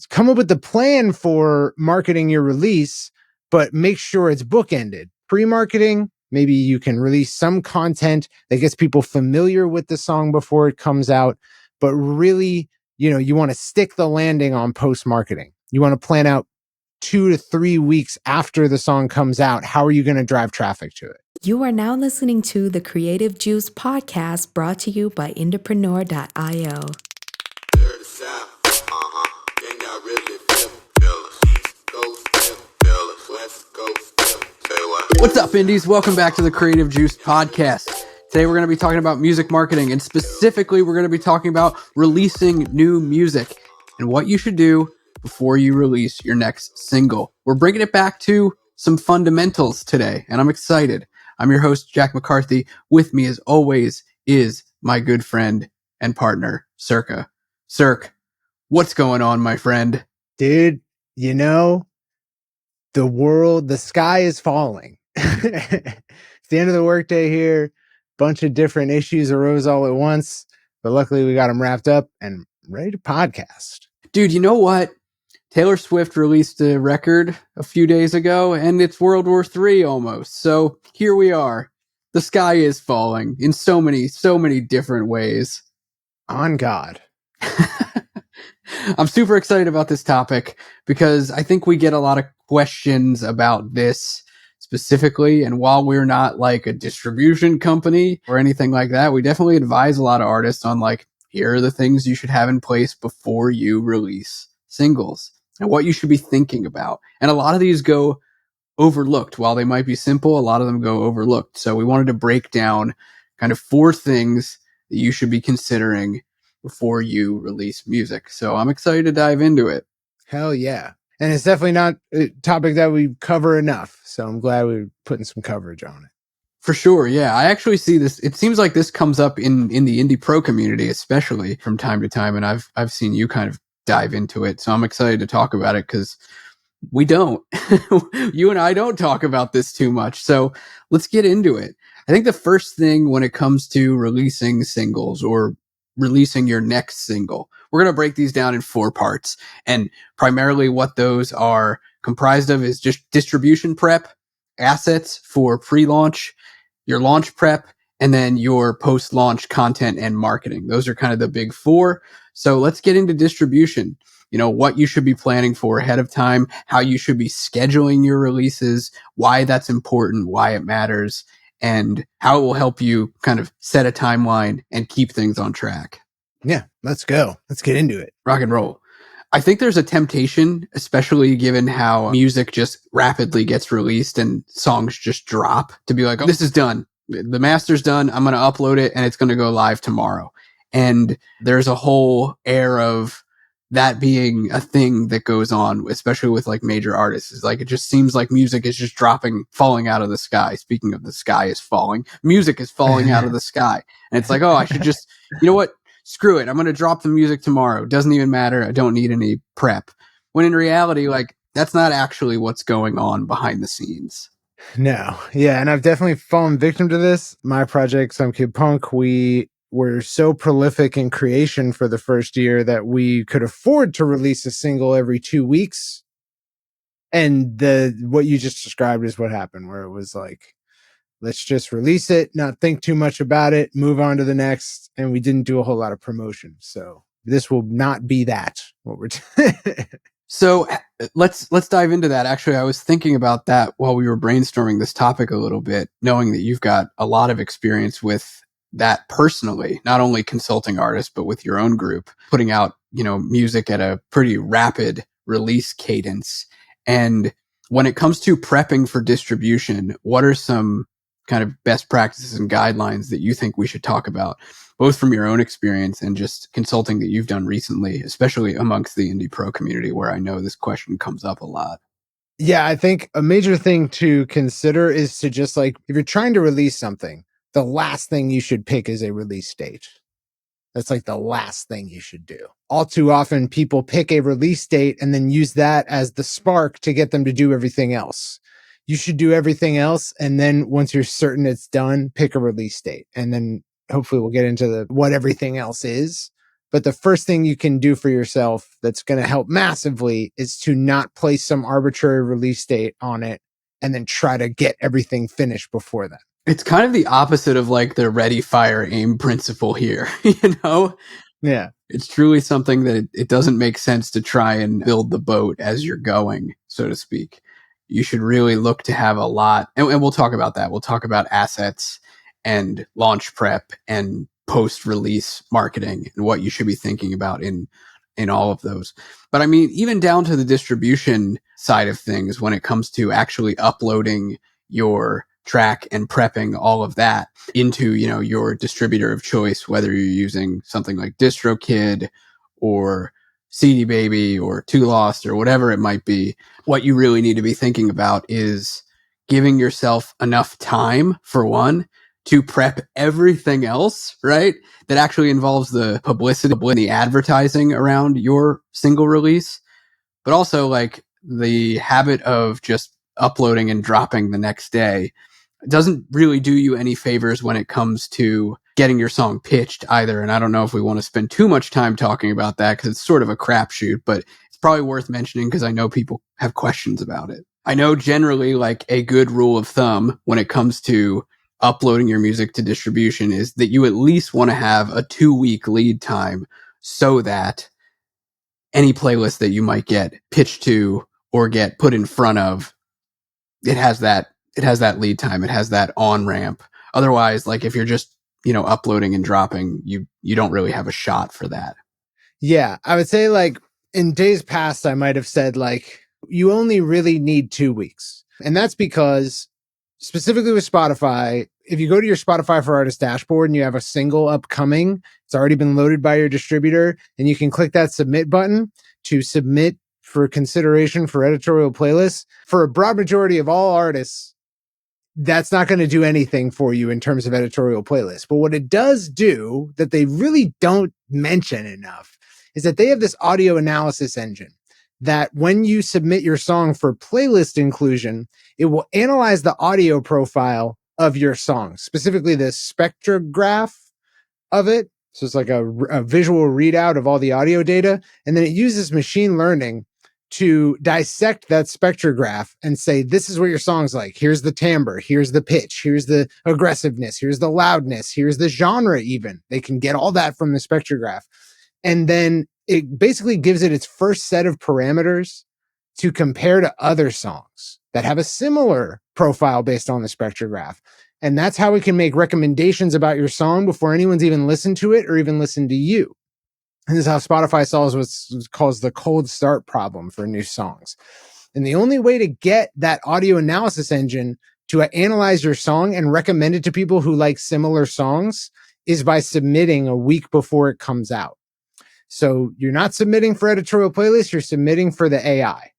come up with the plan for marketing your release, but make sure it's bookended. Pre-marketing, maybe you can release some content that gets people familiar with the song before it comes out, but really, you want to stick the landing on post-marketing. You want to plan out 2 to 3 weeks after the song comes out. How are you going to drive traffic to it? You are now listening to the Creative Juice podcast, brought to you by IndiePRO.io. What's up, Indies? Welcome back to the Creative Juice podcast. Today we're going to be talking about music marketing, and specifically we're going to be talking about releasing new music and what you should do before you release your next single. We're bringing it back to some fundamentals today, and I'm excited. I'm your host, Jack McCarthy. With me, as always, is my good friend and partner, Circa. Cirque, what's going on, my friend? Dude, the sky is falling. It's the end of the workday here. Bunch of different issues arose all at once, but luckily we got them wrapped up and ready to podcast. Dude, you know what? Taylor Swift released a record a few days ago, and it's World War III almost. So here we are. The sky is falling in so many different ways. On God. I'm super excited about this topic because I think we get a lot of questions about this specifically. And while we're not like a distribution company or anything like that, we definitely advise a lot of artists on like, here are the things you should have in place before you release singles and what you should be thinking about. And a lot of these go overlooked. While they might be simple, a lot of them go overlooked. So we wanted to break down kind of 4 things that you should be considering before you release music. So I'm excited to dive into it. Hell yeah. And it's definitely not a topic that we cover enough. So I'm glad we're putting some coverage on it. For sure. Yeah. I actually see this. It seems like this comes up in the IndiePRO community, especially from time to time. And I've seen you kind of dive into it. So I'm excited to talk about it because we don't. You and I don't talk about this too much. So let's get into it. I think the first thing when it comes to releasing singles or releasing your next single, we're going to break these down in 4 parts. And primarily what those are comprised of is just distribution prep, assets for pre-launch, your launch prep, and then your post-launch content and marketing. Those are kind of the big 4. So let's get into distribution. What you should be planning for ahead of time, how you should be scheduling your releases, why that's important, why it matters, and how it will help you kind of set a timeline and keep things on track. Yeah, let's go. Let's get into it. Rock and roll. I think there's a temptation, especially given how music just rapidly gets released and songs just drop, to be like, oh, this is done. The master's done. I'm going to upload it and it's going to go live tomorrow. And there's a whole air of that being a thing that goes on, especially with like major artists. It's like, it just seems like music is just falling out of the sky. Speaking of the sky is falling, music is falling out of the sky. And it's like, oh, I should just, you know what? Screw it. I'm going to drop the music tomorrow. It doesn't even matter. I don't need any prep. When in reality, like, that's not actually what's going on behind the scenes. No. Yeah. And I've definitely fallen victim to this. My project, Some Kid Punk, we were so prolific in creation for the first year that we could afford to release a single every 2 weeks. And what you just described is what happened, where it was like, let's just release it, not think too much about it, move on to the next. And we didn't do a whole lot of promotion. So this will not be that. What we're So let's dive into that. Actually, I was thinking about that while we were brainstorming this topic a little bit, knowing that you've got a lot of experience with that personally, not only consulting artists, but with your own group, putting out, music at a pretty rapid release cadence. And when it comes to prepping for distribution, what are some kind of best practices and guidelines that you think we should talk about, both from your own experience and just consulting that you've done recently, especially amongst the IndiePRO community, where I know this question comes up a lot? Yeah, I think a major thing to consider is to just like, if you're trying to release something, the last thing you should pick is a release date. That's like the last thing you should do. All too often, people pick a release date and then use that as the spark to get them to do everything else. You should do everything else. And then once you're certain it's done, pick a release date. And then hopefully we'll get into what everything else is. But the first thing you can do for yourself that's going to help massively is to not place some arbitrary release date on it and then try to get everything finished before that. It's kind of the opposite of like the ready, fire, aim principle here, you know? Yeah. It's truly something that it doesn't make sense to try and build the boat as you're going, so to speak. You should really look to have a lot, and we'll talk about that. We'll talk about assets and launch prep and post-release marketing and what you should be thinking about in all of those. But I mean, even down to the distribution side of things, when it comes to actually uploading your track and prepping all of that into, you know, your distributor of choice, whether you're using something like DistroKid or CD Baby or Two Lost or whatever it might be, what you really need to be thinking about is giving yourself enough time, for one, to prep everything else, right? That actually involves the publicity and the advertising around your single release, but also like the habit of just uploading and dropping the next day doesn't really do you any favors when it comes to getting your song pitched either. And I don't know if we want to spend too much time talking about that because it's sort of a crapshoot, but it's probably worth mentioning because I know people have questions about it. I know generally like a good rule of thumb when it comes to uploading your music to distribution is that you at least want to have a 2-week lead time so that any playlist that you might get pitched to or get put in front of, it has that lead time. It has that on ramp. Otherwise, like if you're just, you know, uploading and dropping, you don't really have a shot for that. Yeah. I would say like in days past, I might have said like, you only really need 2 weeks. And that's because specifically with Spotify, if you go to your Spotify for Artists dashboard and you have a single upcoming, it's already been loaded by your distributor, and you can click that submit button to submit for consideration for editorial playlists. For a broad majority of all artists, that's not going to do anything for you in terms of editorial playlists. But what it does do that they really don't mention enough is that they have this audio analysis engine that when you submit your song for playlist inclusion, it will analyze the audio profile of your song, specifically the spectrograph of it. So it's like a visual readout of all the audio data. And then it uses machine learning to dissect that spectrograph and say, this is what your song's like. Here's the timbre. Here's the pitch. Here's the aggressiveness. Here's the loudness. Here's the genre even. They can get all that from the spectrograph. And then it basically gives it its first set of parameters to compare to other songs that have a similar profile based on the spectrograph. And that's how we can make recommendations about your song before anyone's even listened to it or even listened to you. And this is how Spotify solves what's called the cold start problem for new songs. And the only way to get that audio analysis engine to analyze your song and recommend it to people who like similar songs is by submitting a week before it comes out. So you're not submitting for editorial playlists, you're submitting for the AI.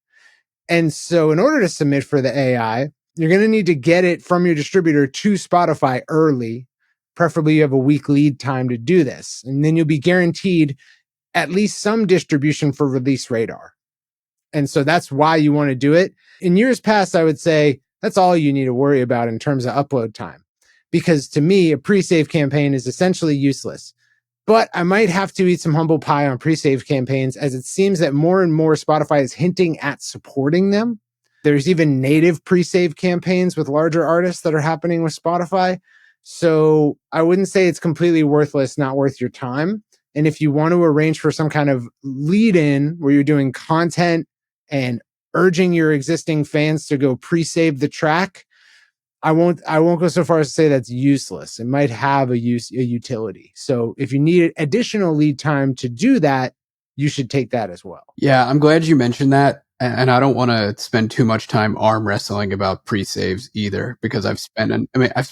And so in order to submit for the AI, you're going to need to get it from your distributor to Spotify early. Preferably you have a week lead time to do this. And then you'll be guaranteed at least some distribution for Release Radar. And so that's why you want to do it. In years past, I would say that's all you need to worry about in terms of upload time. Because to me, a pre-save campaign is essentially useless. But I might have to eat some humble pie on pre-save campaigns, as it seems that more and more Spotify is hinting at supporting them. There's even native pre-save campaigns with larger artists that are happening with Spotify. So I wouldn't say it's completely worthless, not worth your time. And if you want to arrange for some kind of lead in where you're doing content and urging your existing fans to go pre-save the track, I won't go so far as to say that's useless. It might have a utility. So if you need additional lead time to do that, you should take that as well. Yeah, I'm glad you mentioned that. And I don't want to spend too much time arm wrestling about pre-saves either, because I've spent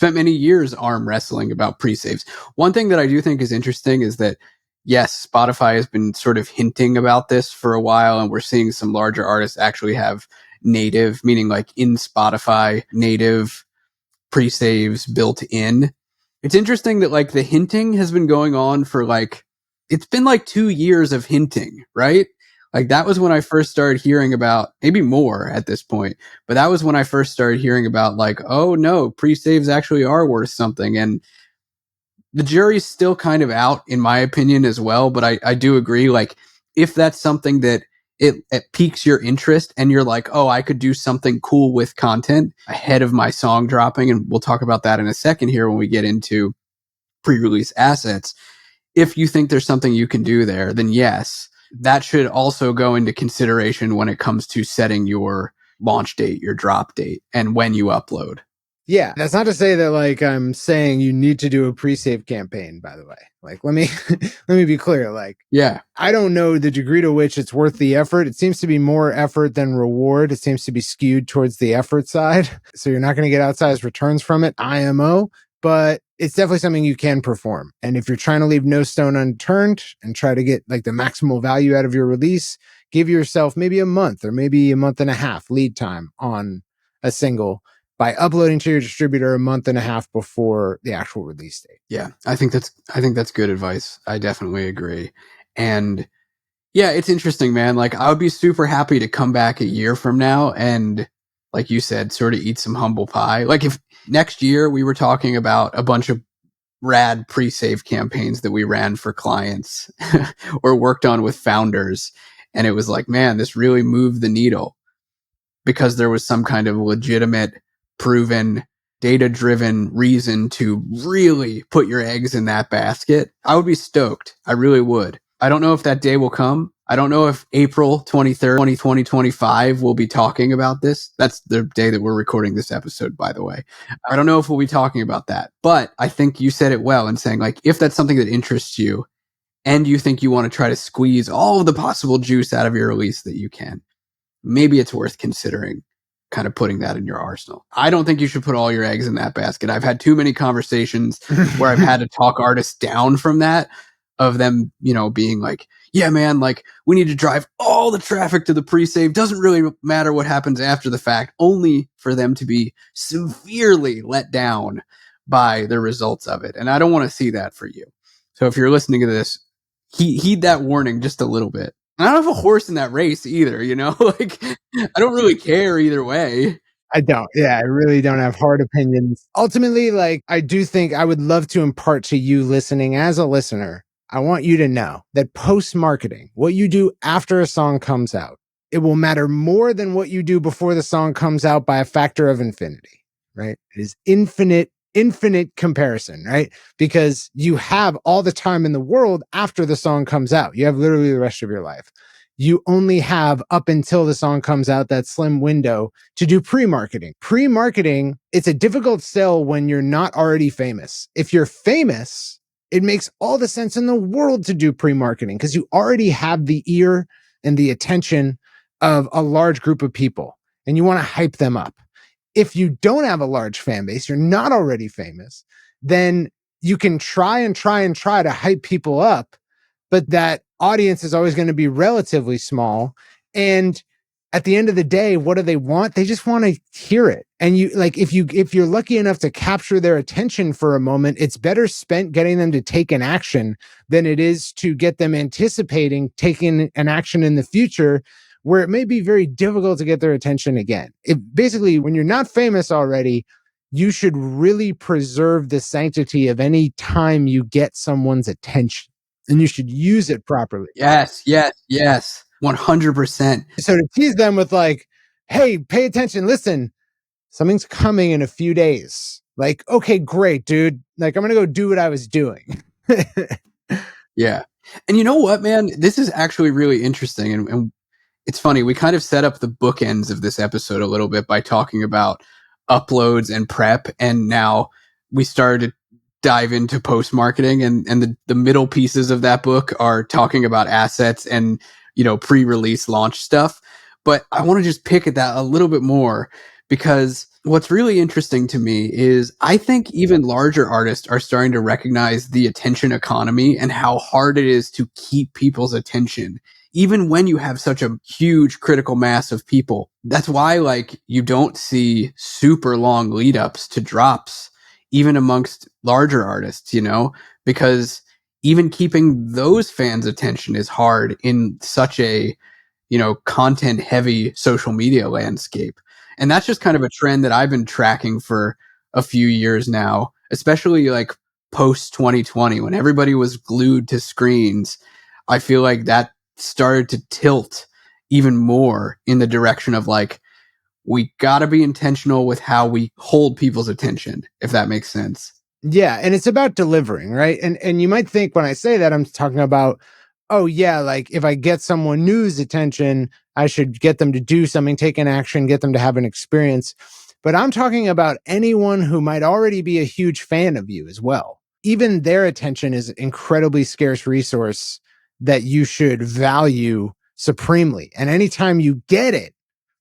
many years arm wrestling about pre-saves. One thing that I do think is interesting is that, yes, Spotify has been sort of hinting about this for a while, and we're seeing some larger artists actually have native, meaning like in Spotify, native pre-saves built in. It's interesting that like the hinting has been going on for like, it's been like 2 years of hinting, right? Like that was when I first started hearing about, maybe more at this point, but that was when I first started hearing about like, oh no, pre-saves actually are worth something. And the jury's still kind of out, in my opinion, as well. But I do agree, like, if that's something that it piques your interest and you're like, oh, I could do something cool with content ahead of my song dropping, and we'll talk about that in a second here when we get into pre-release assets. If you think there's something you can do there, then yes, that should also go into consideration when it comes to setting your launch date, your drop date, and when you upload. Yeah, that's not to say that like I'm saying you need to do a pre-save campaign, by the way. Like let me let me be clear. Like, yeah, I don't know the degree to which it's worth the effort. It seems to be more effort than reward. It seems to be skewed towards the effort side. So you're not going to get outsized returns from it, IMO, but it's definitely something you can perform. And if you're trying to leave no stone unturned and try to get like the maximal value out of your release, give yourself maybe a month or maybe a month and a half lead time on a single by uploading to your distributor a month and a half before the actual release date. Yeah, I think that's good advice. I definitely agree. And yeah, it's interesting, man. Like, I would be super happy to come back a year from now and, like you said, sort of eat some humble pie. Like, if next year we were talking about a bunch of rad pre-save campaigns that we ran for clients or worked on with founders, and it was like, man, this really moved the needle because there was some kind of legitimate, proven, data-driven reason to really put your eggs in that basket, I would be stoked. I really would. I don't know if that day will come. I don't know if April 23rd, 2025 we'll be talking about this. That's the day that we're recording this episode, by the way. I don't know if we'll be talking about that, but I think you said it well in saying, like, if that's something that interests you and you think you want to try to squeeze all of the possible juice out of your release that you can, maybe it's worth considering kind of putting that in your arsenal. I don't think you should put all your eggs in that basket. I've had too many conversations where I've had to talk artists down from that, of them, being like, yeah, man, like, we need to drive all the traffic to the pre-save. Doesn't really matter what happens after the fact, only for them to be severely let down by the results of it. And I don't want to see that for you. So if you're listening to this, heed that warning just a little bit. I don't have a horse in that race either, like, I don't really care either way. I don't. Yeah, I really don't have hard opinions. Ultimately, like, I do think I would love to impart to you listening as a listener. I want you to know that post-marketing, what you do after a song comes out, it will matter more than what you do before the song comes out by a factor of infinity, right? It is infinite comparison, right? Because you have all the time in the world after the song comes out. You have literally the rest of your life. You only have up until the song comes out, that slim window to do pre-marketing. Pre-marketing, it's a difficult sell when you're not already famous. If you're famous, it makes all the sense in the world to do pre-marketing because you already have the ear and the attention of a large group of people and you want to hype them up. If you don't have a large fan base, you're not already famous, then you can try to hype people up, but that audience is always going to be relatively small. And at the end of the day, what do they want? They just want to hear it. And you, like, if you're lucky enough to capture their attention for a moment, it's better spent getting them to take an action than it is to get them anticipating taking an action in the future, where it may be very difficult to get their attention again. Basically, when you're not famous already, you should really preserve the sanctity of any time you get someone's attention, and you should use it properly. Yes. 100%. So to tease them with like, hey, pay attention, listen, something's coming in a few days. Like, okay, great, dude. Like, I'm going to go do what I was doing. Yeah. And you know what, man? This is actually really interesting. And it's funny. We kind of set up the bookends of this episode a little bit by talking about uploads and prep. And now we started to dive into post-marketing, and the middle pieces of that book are talking about assets and, pre-release launch stuff. But I want to just pick at that a little bit more, because what's really interesting to me is I think even larger artists are starting to recognize the attention economy and how hard it is to keep people's attention, even when you have such a huge critical mass of people. That's why, like, you don't see super long lead ups to drops, even amongst larger artists, because even keeping those fans' attention is hard in such a, content heavy social media landscape. And that's just kind of a trend that I've been tracking for a few years now, especially like post 2020, when everybody was glued to screens, I feel like that started to tilt even more in the direction of like, we got to be intentional with how we hold people's attention, if that makes sense. Yeah, and it's about delivering, right? And you might think when I say that I'm talking about, oh yeah, like if I get someone new's attention, I should get them to do something, take an action, get them to have an experience. But I'm talking about anyone who might already be a huge fan of you as well. Even their attention is an incredibly scarce resource that you should value supremely. And anytime you get it,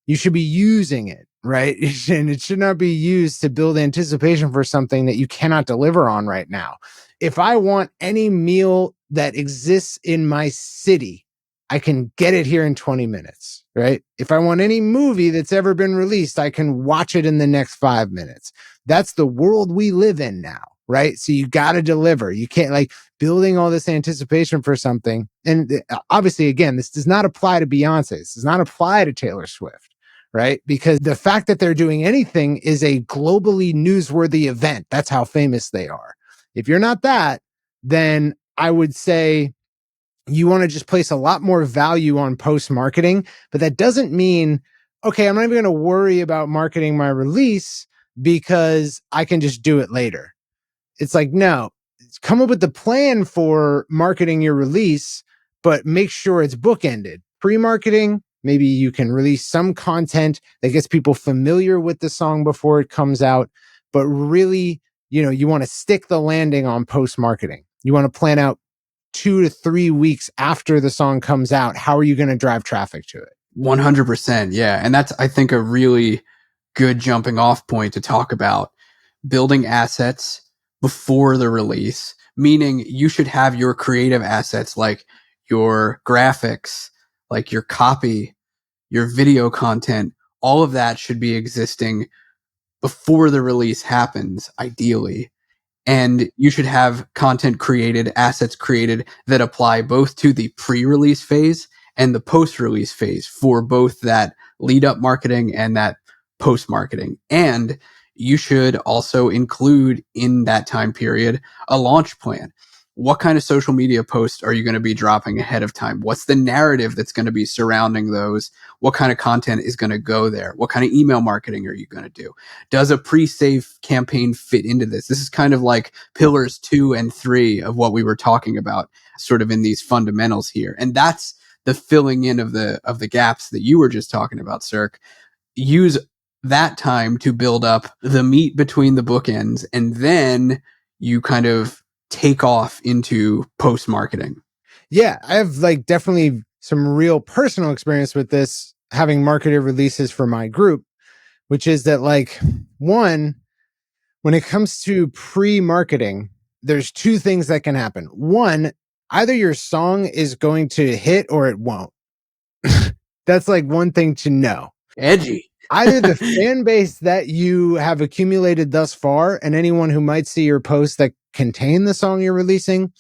you should be using it, right? And it should not be used to build anticipation for something that you cannot deliver on right now. If I want any meal that exists in my city, I can get it here in 20 minutes, right? If I want any movie that's ever been released, I can watch it in the next 5 minutes. That's the world we live in now, right? So you got to deliver. You can't like building all this anticipation for something. And obviously, again, this does not apply to Beyonce. This does not apply to Taylor Swift, right? Because the fact that they're doing anything is a globally newsworthy event. That's how famous they are. If you're not that, then I would say you want to just place a lot more value on post marketing, but that doesn't mean, okay, I'm not even going to worry about marketing my release because I can just do it later. It's like, no, come up with the plan for marketing your release, but make sure it's bookended. Pre-marketing, maybe you can release some content that gets people familiar with the song before it comes out, but really, you want to stick the landing on post-marketing. You want to plan out 2 to 3 weeks after the song comes out. How are you going to drive traffic to it? 100%. Yeah. And that's, I think, a really good jumping off point to talk about building assets before the release, meaning you should have your creative assets like your graphics, like your copy, your video content, all of that should be existing before the release happens, ideally. And you should have content created, assets created that apply both to the pre-release phase and the post-release phase for both that lead-up marketing and that post-marketing. And you should also include in that time period a launch plan. What kind of social media posts are you going to be dropping ahead of time? What's the narrative that's going to be surrounding those? What kind of content is going to go there? What kind of email marketing are you going to do? Does a pre-save campaign fit into this? This is kind of like pillars 2 and 3 of what we were talking about, sort of in these fundamentals here. And that's the filling in of the gaps that you were just talking about, Cirque. Use that time to build up the meat between the bookends, and then you kind of take off into post marketing. Yeah, I have like definitely some real personal experience with this, having marketed releases for my group, which is that like, one, when it comes to pre-marketing, there's 2 things that can happen. One, either your song is going to hit or it won't. That's like one thing to know. Edgy. Either the fan base that you have accumulated thus far and anyone who might see your posts that contain the song you're releasing,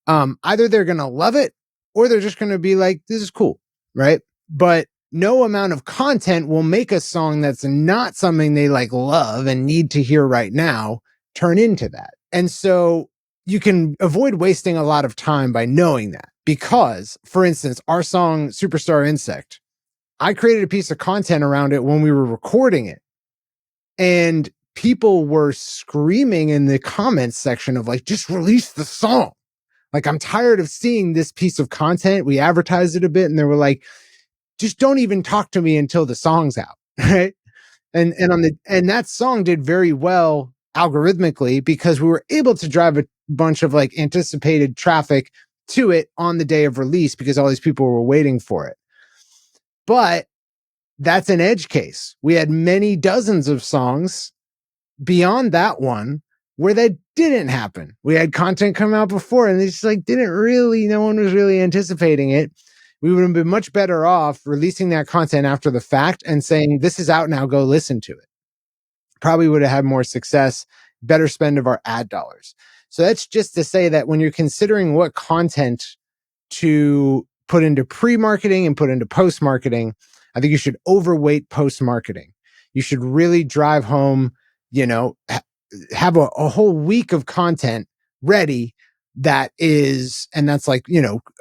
either they're going to love it or they're just going to be like, this is cool, right? But no amount of content will make a song that's not something they like love and need to hear right now turn into that. And so you can avoid wasting a lot of time by knowing that. Because, for instance, our song Superstar Insect, I created a piece of content around it when we were recording it. And people were screaming in the comments section of like, just release the song. Like, I'm tired of seeing this piece of content. We advertised it a bit and they were like, just don't even talk to me until the song's out. Right. And that song did very well algorithmically because we were able to drive a bunch of like anticipated traffic to it on the day of release because all these people were waiting for it. But that's an edge case. We had many dozens of songs beyond that one where that didn't happen. We had content come out before and it's like no one was really anticipating it. We would have been much better off releasing that content after the fact and saying, this is out now, go listen to it. Probably would have had more success, better spend of our ad dollars. So that's just to say that when you're considering what content to put into pre-marketing and put into post-marketing, I think you should overweight post-marketing. You should really drive home, have a whole week of content ready, and that's like,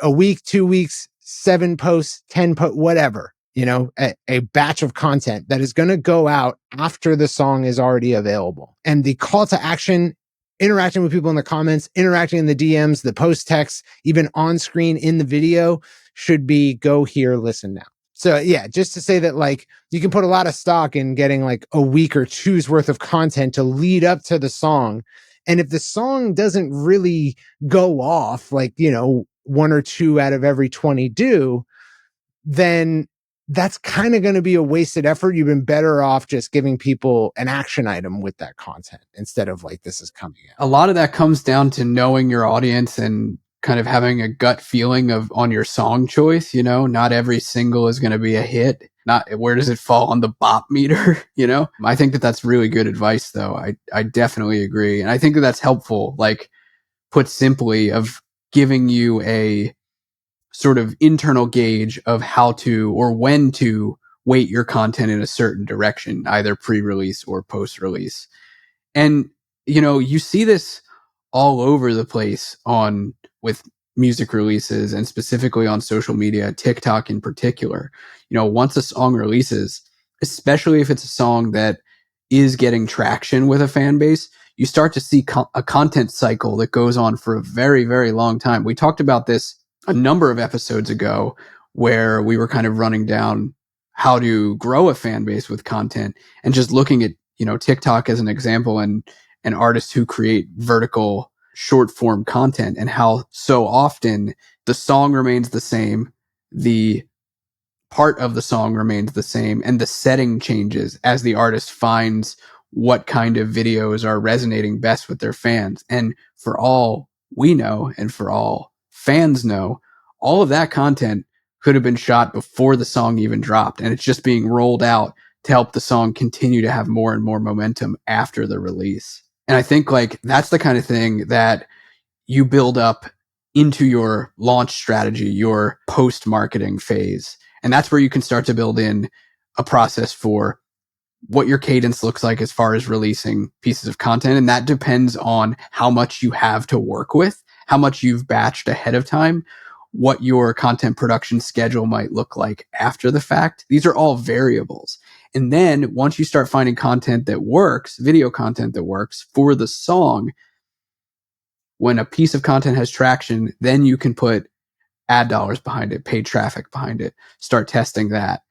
a week, 2 weeks, 7 posts, 10 posts, whatever, a batch of content that is going to go out after the song is already available. And the call to action, interacting with people in the comments, interacting in the DMs, the post text, even on screen in the video, should be go here, listen now. So yeah, just to say that, like, you can put a lot of stock in getting like a week or two's worth of content to lead up to the song. And if the song doesn't really go off, like, one or two out of every 20 do, then that's kind of going to be a wasted effort. You've been better off just giving people an action item with that content instead of like, this is coming out. A lot of that comes down to knowing your audience and kind of having a gut feeling on your song choice. Not every single is going to be a hit. Not where does it fall on the bop meter? I think that's really good advice, though. I definitely agree. And I think that's helpful, like, put simply, of giving you a sort of internal gauge of how to or when to weight your content in a certain direction, either pre-release or post-release. And, you see this all over the place with music releases, and specifically on social media, TikTok in particular. Once a song releases, especially if it's a song that is getting traction with a fan base, you start to see a content cycle that goes on for a very, very long time. We talked about this a number of episodes ago, where we were kind of running down how to grow a fan base with content, and just looking at, TikTok as an example, and artists who create vertical short form content, and how so often the song remains the same, the part of the song remains the same, and the setting changes as the artist finds what kind of videos are resonating best with their fans. And for all we know, and for all fans know, all of that content could have been shot before the song even dropped, and it's just being rolled out to help the song continue to have more and more momentum after the release. And I think, like, that's the kind of thing that you build up into your launch strategy, your post-marketing phase. And that's where you can start to build in a process for what your cadence looks like as far as releasing pieces of content. And that depends on how much you have to work with, how much you've batched ahead of time, what your content production schedule might look like after the fact. These are all variables. And then once you start finding content that works, video content that works for the song, when a piece of content has traction, then you can put ad dollars behind it, paid traffic behind it, start testing that.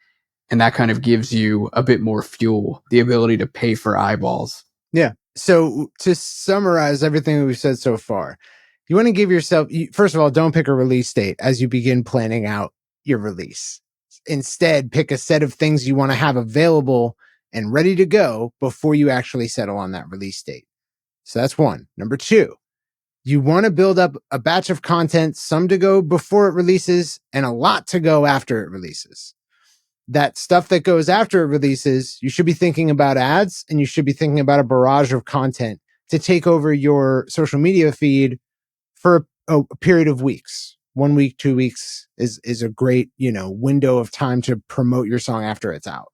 And that kind of gives you a bit more fuel, the ability to pay for eyeballs. Yeah. So to summarize everything we've said so far, you want to give yourself, first of all, don't pick a release date as you begin planning out your release. Instead, pick a set of things you want to have available and ready to go before you actually settle on that release date. So that's one. Number two, you want to build up a batch of content, some to go before it releases and a lot to go after it releases. That stuff that goes after it releases, you should be thinking about ads, and you should be thinking about a barrage of content to take over your social media feed for a period of weeks. 1 week, 2 weeks is a great, window of time to promote your song after it's out.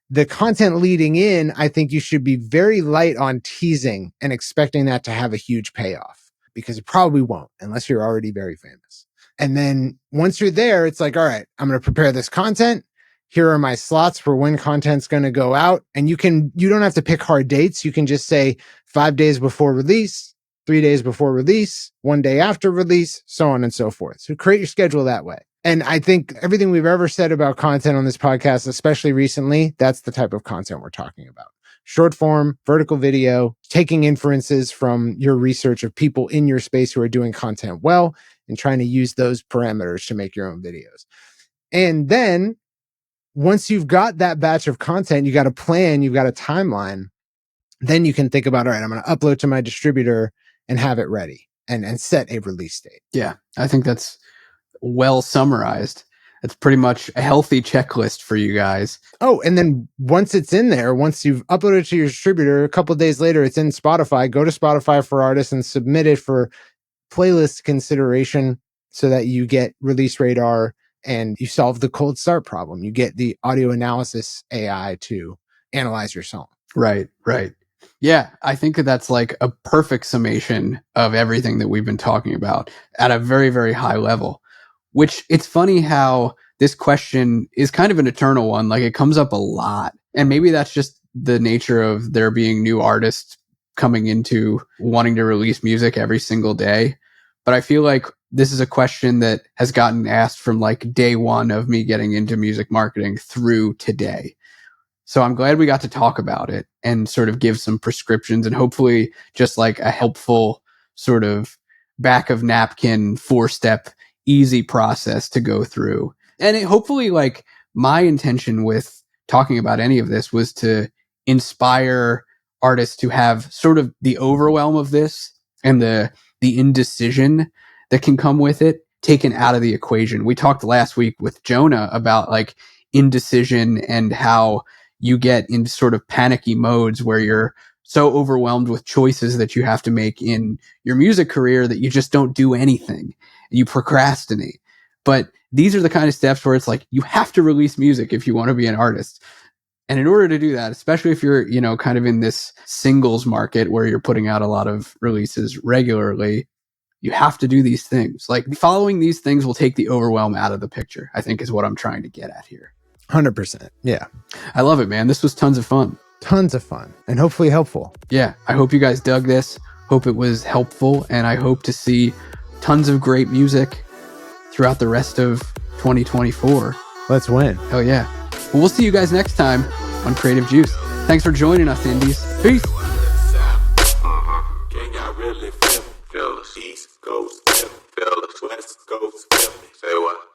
The content leading in, I think you should be very light on teasing and expecting that to have a huge payoff, because it probably won't unless you're already very famous. And then once you're there, it's like, all right, I'm going to prepare this content. Here are my slots for when content's going to go out. And you don't have to pick hard dates. You can just say 5 days before release, 3 days before release, 1 day after release, so on and so forth. So create your schedule that way. And I think everything we've ever said about content on this podcast, especially recently, that's the type of content we're talking about. Short form, vertical video, taking inferences from your research of people in your space who are doing content well, and trying to use those parameters to make your own videos. And then once you've got that batch of content, you got a plan, you've got a timeline, then you can think about, all right, I'm going to upload to my distributor and have it ready and set a release date. Yeah, I think that's well summarized. It's pretty much a healthy checklist for you guys. Oh, and then once it's in there, once you've uploaded to your distributor, a couple of days later, it's in Spotify. Go to Spotify for Artists and submit it for playlist consideration so that you get release radar and you solve the cold start problem. You get the audio analysis AI to analyze your song. Right, right. Yeah, I think that that's like a perfect summation of everything that we've been talking about at a very, very high level. Which it's funny how this question is kind of an eternal one. Like it comes up a lot. And maybe that's just the nature of there being new artists coming into wanting to release music every single day. But I feel like this is a question that has gotten asked from like day one of me getting into music marketing through today. So I'm glad we got to talk about it and sort of give some prescriptions and hopefully just like a helpful sort of back of napkin 4-step easy process to go through. And hopefully like my intention with talking about any of this was to inspire artists to have sort of the overwhelm of this and the indecision that can come with it taken out of the equation. We talked last week with Jonah about like indecision and how you get in sort of panicky modes where you're so overwhelmed with choices that you have to make in your music career that you just don't do anything. You procrastinate. But these are the kind of steps where it's like you have to release music if you want to be an artist. And in order to do that, especially if you're, kind of in this singles market where you're putting out a lot of releases regularly, you have to do these things. Like following these things will take the overwhelm out of the picture, I think is what I'm trying to get at here. 100%. Yeah. I love it, man. This was tons of fun. Tons of fun and hopefully helpful. Yeah. I hope you guys dug this. Hope it was helpful. And I hope to see tons of great music throughout the rest of 2024. Let's win. Hell yeah. Well, we'll see you guys next time on Creative Juice. Thanks for joining us, Indies. Peace. Feel the East Coast, feel the West Coast, say what?